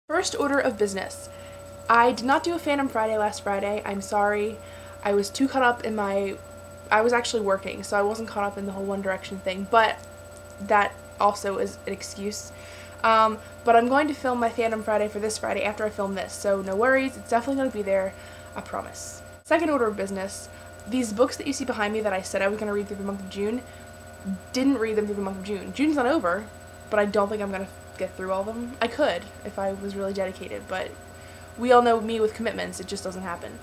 First order of business. I did not do a Phantom Friday last Friday. I'm sorry. I was too caught up in I was actually working, so I wasn't caught up in the whole One Direction thing, but that also is an excuse. But I'm going to film my Phantom Friday for this Friday after I film this, so no worries, it's definitely going to be there, I promise. Second order of business, these books that you see behind me that I said I was going to read through the month of June, didn't read them through the month of June. June's not over, but I don't think I'm going to get through all of them. I could, if I was really dedicated, but we all know me with commitments, it just doesn't happen.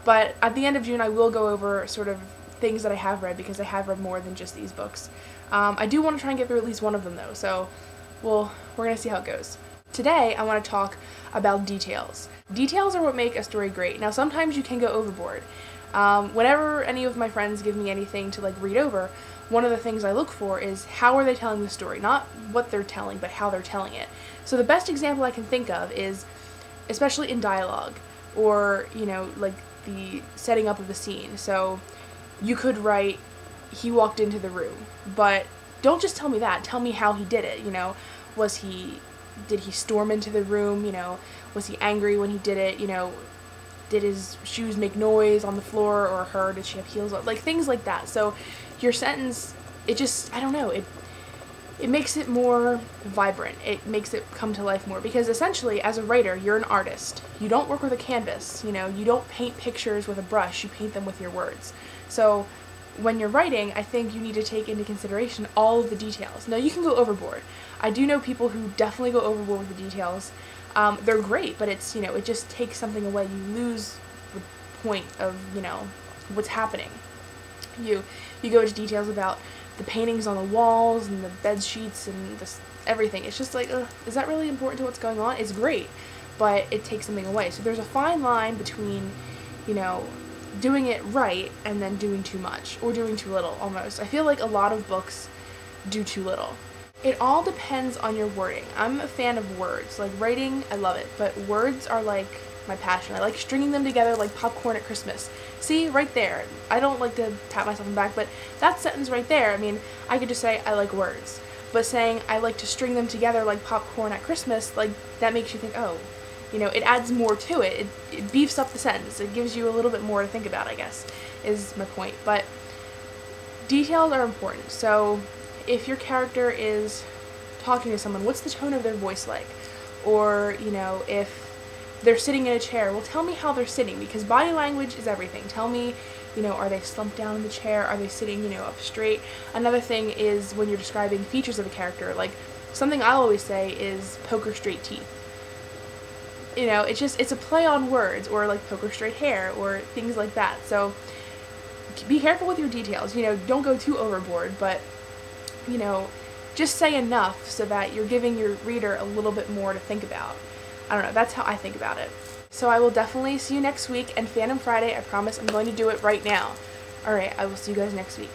But at the end of June I will go over sort of things that I have read, because I have read more than just these books. I do want to try and get through at least one of them though, so we're going to see how it goes. Today I want to talk about details. Details are what make a story great. Now sometimes you can go overboard. Whenever any of my friends give me anything to read over, one of the things I look for is how are they telling the story, not what they're telling, but how they're telling it. So the best example I can think of is, especially in dialogue, or, the setting up of the scene. So you could write, he walked into the room, but don't just tell me that, tell me how he did it, did he storm into the room, was he angry when he did it, did his shoes make noise on the floor, or her, did she have heels on, things like that. So your sentence, I don't know, it makes it more vibrant, it makes it come to life more, because essentially, as a writer, you're an artist. You don't work with a canvas, you don't paint pictures with a brush, you paint them with your words. So when you're writing, I think you need to take into consideration all of the details. Now, you can go overboard. I do know people who definitely go overboard with the details. They're great, but it's, it just takes something away. You lose the point of, what's happening. You go into details about the paintings on the walls and the bed sheets and everything. It's just is that really important to what's going on? It's great, but it takes something away. So there's a fine line between, doing it right and then doing too much, or doing too little, almost. I feel like a lot of books do too little. It all depends on your wording. I'm a fan of words. Writing, I love it, but words are my passion. I like stringing them together like popcorn at Christmas. See, right there. I don't like to tap myself on the back, but that sentence right there, I could just say I like words. But saying I like to string them together like popcorn at Christmas, that makes you think, oh, it adds more to it. It beefs up the sentence. It gives you a little bit more to think about, I guess, is my point. But details are important. So if your character is talking to someone, what's the tone of their voice like? Or, if they're sitting in a chair, well, tell me how they're sitting, because body language is everything. Tell me, are they slumped down in the chair? Are they sitting, up straight? Another thing is when you're describing features of a character, something I always say is poker straight teeth. It's a play on words, or poker straight hair, or things like that. So be careful with your details. Don't go too overboard, but, just say enough so that you're giving your reader a little bit more to think about. I don't know, that's how I think about it. So I will definitely see you next week, and Phantom Friday, I promise I'm going to do it right now. Alright, I will see you guys next week.